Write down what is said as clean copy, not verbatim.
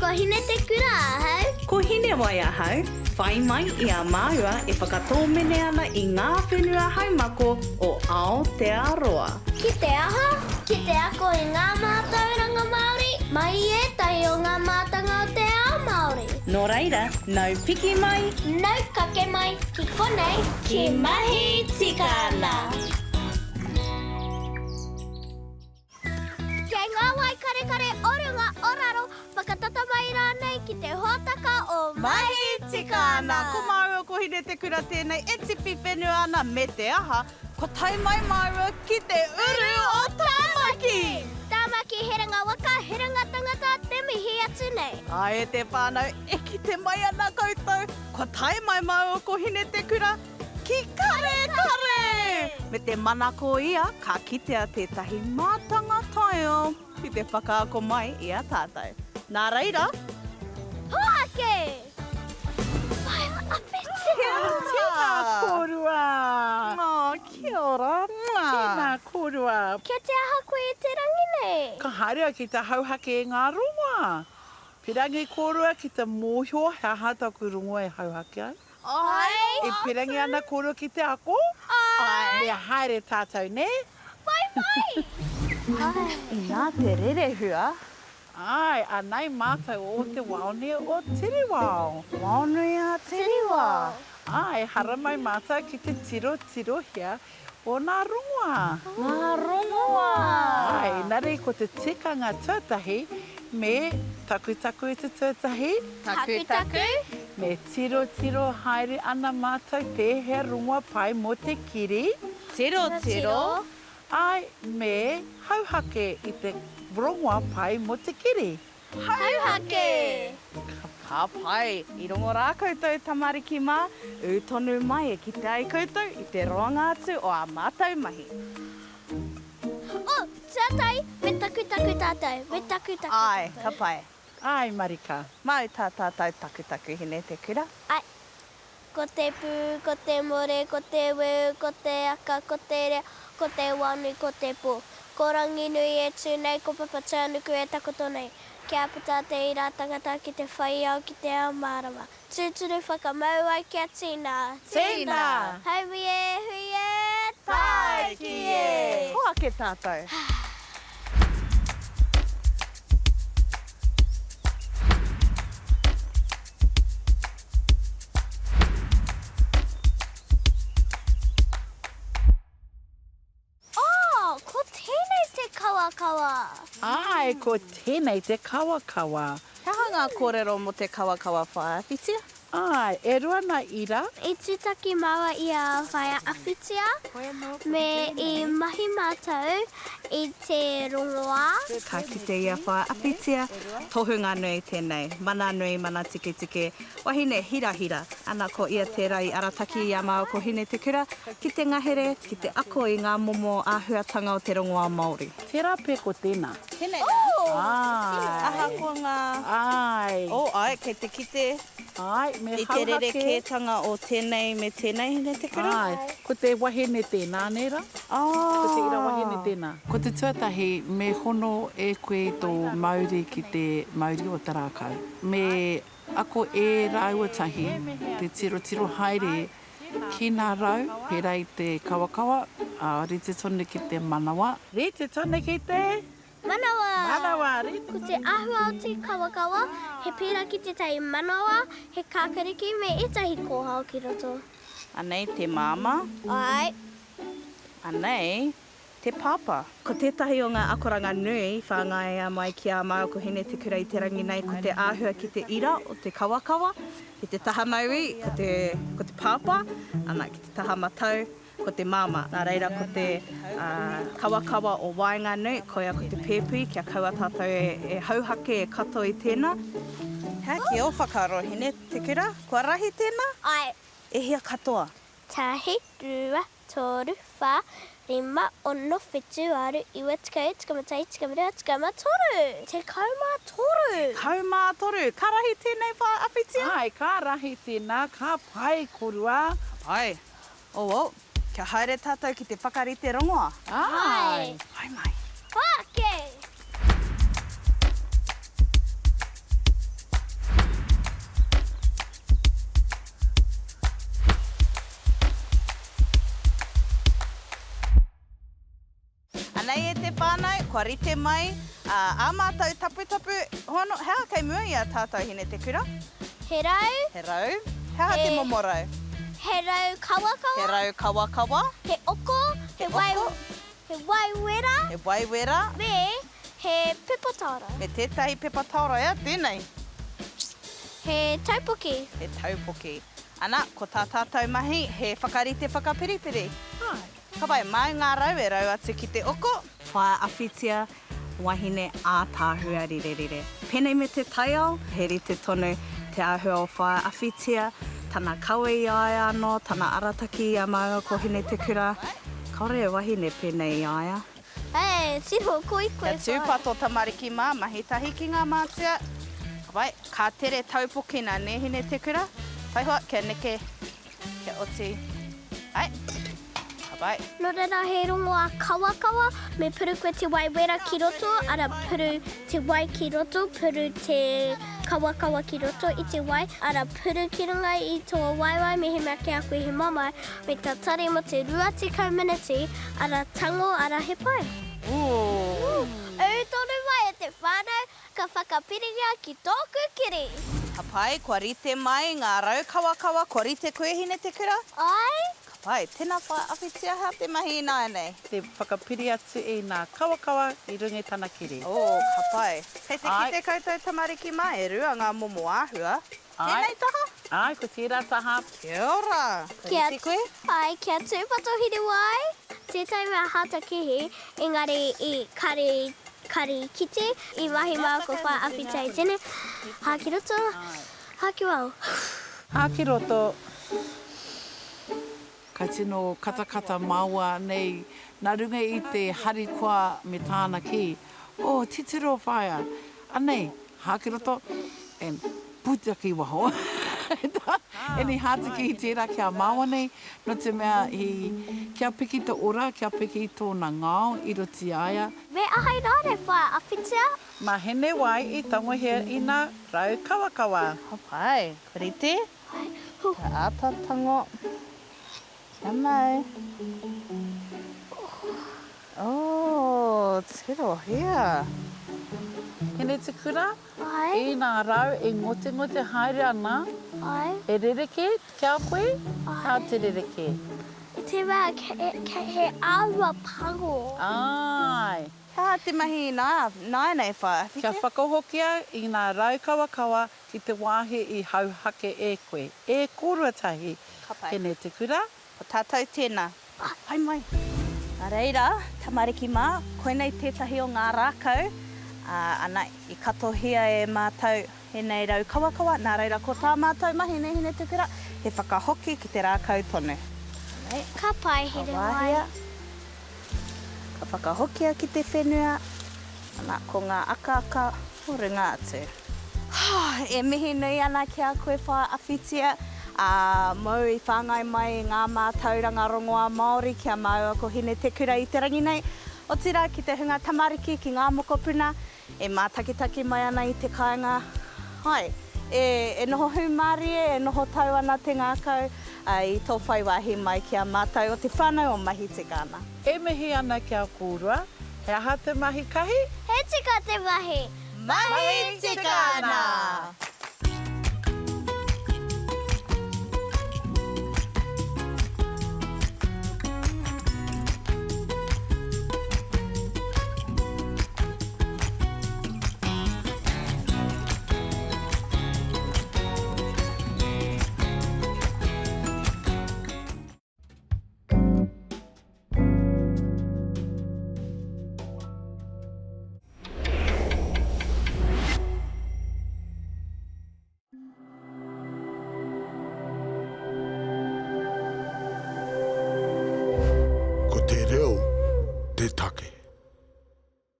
Ko Hine te kura ahau. Ko Hinewai ahau, whai mai I a Māua e whakatōmene ana I ngā whenua haumako o Aotearoa. Ki te aha, ki te ako I ngā mātauranga Māori, mai e tahi o ngā mātanga o te ao Māori. Nō reira, nau piki mai, Nau kake mai, ki konei, ki Mahi Tika Ana. Kei ngā wai kare kare orunga oraro, whakatata mai rānei ki te hōtaka o Mahi Tika Ana, ko Māua ko Hine te kura tēnei e tipi whenua ana me te aha, ko tai mai Māua ki te uru o tamariki. Tamaki heranga waka, heranga tangata, te mihi atu nei. Ai e te whānau, e ki te mai ana koutou, ko tai mai Māua ko Hine te kura, ki kare kare! Me te manako ia, ka kitea tētahi mātanga taiao, ki te whakaako mai I a tātou. Nā reira, Hoake! Wai, Awhitia! Tēnā korua! oh, kia ora. Tēnā korua! Kia te aha koe I te rangi nei. Ka haere ki te hauhake e ngā rongoā. Pirangi korua ki te mōhio, hea hataku rongoā e hauhake ai. Ai! E pirangi ana korua ki te ako. Ai! Mea haere tātou, ne? Vai, vai! Ai! I nā te rerehua, Ai, anai mātou o te waone o Tiriwao. waonui a Tiriwā. Ai, hara mai mātou ki te tiro hea o ngā rongoā. Ngā rongoā. Ai, nare ko te tikanga tuatahi me taku I te tuatahi. Taku taku! Me tiro haere ana mātou te hea rongoā pai mo te kiri. Tiro. Ai, me hauhake I te rongoā pai mo te kiri. Hauhake! Ka pai, I rongo rā koutou tamariki mā, tonu mai e ki te ai koutou I te roanga atu o a mātau mahi. Oh, tātai, me taku tātou, me taku taku. Ai, ka pai. Ai, Marika. Mau tā tātou taku Hine te kura. Ai, ko te pū, ko te more, ko te weu, ko te aka, ko te rea, ko te wanu, ko te pō. Ko rangi nui e tūnei, ko papata nuku e takoto nei. Kia puta te ira tangata ki te whai au ki te ao marawa. Tūturu whakamau ai kia tīna. Tīna! Haui e, hui e, Tai ki e! Hoa ke tātou. Oh, ko tēnei te kawakawa. Ai, ko tēnei te kawakawa. Hea ngā kōrero mo te kawakawa whaawhitia? Ai, e rua nā ira. I tūtaki maua I a whai Awhitia, me I mahi mātou I te rongoā. Ka kite ia whaawhitia, tohunga nui tēnei, mana nui, mana tike, wahine hira, ana ko ia te rai arataki I a mau ko Hine te kura, ki te ngahere, ki te ako I ngā momo āhuatanga o te rongoā Māori. Tērā pē ko tēnā. Tēnei Oh! aha ko ngā... Ai. ai, kei te kite, Ai, me I te rere hauhake. kētanga o tēnei me tēnei Hine te kura. Ai, ko te wahine tēnā, nera. Ko te ira wahine tēnā. Ko te tuatahi, me hono e koe tō Māori ki te Māori o Tarakau. Me ako e rauatahi, te tiro haere, ki nā rau, he rei te kawakawa, rite tonu ki te manawa. Rite tonu ki te manawa, rite Ko te ahua o te kawakawa, he pira ki te tai manawa, he kākariki me etahi kōhao ki roto. Anei te māma, Ai, anei te pāpā. Ko tētahi o ngā akoranga nui, whāngai mai ki a mau ko Hine te kura I te rangi nei, ko te āhua ki te ira o te kawakawa, ki te taha maui, ko te pāpā, ana ki te taha matau, ko te māma. Nā reira, ko te kawakawa o wainga nui, koia ko te pēpui, kia kaua tātou e hauhake, e kato I tēnā. Hea ki o whakaro Hine te kura, kua rahi tēnā, ai, e hia katoa. tahi, rua, toru, whā, rima, ono, whetu, aru, iwa, tikau, tikamatai, tikamarea, tikamatoru. Te kaumatoru. Kaumātoru, ka rahi tēnei Awhitia? Ai, ka rahi tēnā, ka pai korua. Ai, kia haere tātou ki te whakarite rongoā. Ai. Ai mai. Whake! Anei e te whānau, kua rite mai. A mātou tapu tapu, hono, hea kei mua i a tātou hine te kura? He rau, He rau. Hea te momorau? he rau kawakawa, He rau kawakawa. he oko, He oko. he waiwera, He waiwera. me he pepatara, Me tētahi pepataura ea, tēnei. he taupuki. He taupoki. Ana, ko tā tātou mahi, he whakarite whakapiripiri. Ka pai, mai ngā rau e rau atu ki te oko. Whae Awhitia, wahine ātāhua rirerire. Pēnei me te taiao, he rite tonu te āhua o whae Awhitia, tana kawe i aia anō, tana arataki i a maua ko hine te kura. Kaore e wahine pēnei i aia. Hei, siho koe koe. He tūpato tamariki mā, mahi tahi ki ngā mātia. Ka pai, ka tere taupoki nā ne hine te kura. Pai hoa, kia neke, kia oti. Ai, ka pai. No reira he rongoā kawakawa, me puru koe te waiwera ki roto, ara puru te wai ki roto, puru te kawakawa ki roto i te wai, ara puru ki runga i tō waiwai, me he mea ke a koe he mamai, me tā tari mo te rua te minutes, ara tango, ara he pai. Ooh. Au tonu mai e te whānau, ka whakapiringia ki tōku kiri. Ka pai, kua rite mai ngā rau kawakawa, kua rite koe hine te kura. Ai, Ka pai, tēnā whae Awhitia ha te mahi i nāi nei. Te whakapiri atu i ngā kawakawa i rungi tana kiri. Ka pai. Kei te Ai. ki te koutou tamariki mā, e rua ngā momo āhua. Ai. Tēnei taha. Ai, ko tērā taha. Kia ora. kia, Rite koe. ai, kia tūpato Hinewai. Tētai mea hātakihi, engari i kari kite, i mahi mā ko whae Awhitia i tēne. Hā ki roto, hā ki wau. Hā ki roto, ka tino katakata maua nei, nā runga i te hari kua me tāna ki. O, titiro whaia. Anei, hā ki roto, e putia ki waho. E ni hātaki i tērā kia māua nei, no te mea kia piki te ora, kia piki tōna ngāo, i roti aia. Me ahai nāre whae Awhitia. Ma Hinewai i tangohia i ngā rau kawakawa. Ka pai. Ka rite. Ka ātatango. Kia mai. Oh, tiro hea. Hine te kura, Ai, i ngā rau e ngote haere ana, ai, e rereke kia koe, kā te rereke. i te mea he aua pango. Ai, Kia te mahi i nāi nei whae kia Awhitia. whakahokia i ngā rau kawakawa ki te wāhi i hauhake e koe. E kōruatahi, Ka pai. hine te kura. O tātou tēnā. Hai mai. Nā reira, tamariki mā, koenei tētahi o ngā rākau. Ana i katohia e mātou he nei rau kawakawa. Nā reira, ko tā mātou mahi nei hine te kura, he whakahoki ki te rākau tonu. Ka pai Hinewai. Wāhia. Ka whakahokia ki te whenua. Ana, ko ngā aka o runga atu. E mihi nui ana ki a koe whae Awhitia. Mau i whāngai mai i ngā mātauranga rongoā Māori kia maua ko hine te kura i te rangi nei. O tira ki te hunga tamariki ki ngā mokopuna. E mātakitaki mai ana i te kāinga. Hai, e noho humārie, e noho tau ana te ngākau. I tō whai wahi mai ki a mātou o te whānau o Mahi Tika Ana. E mihi ana kia kōrua, he aha te mahi kahi? He tika te mahi. Mahi Tika Ana! Ko te reo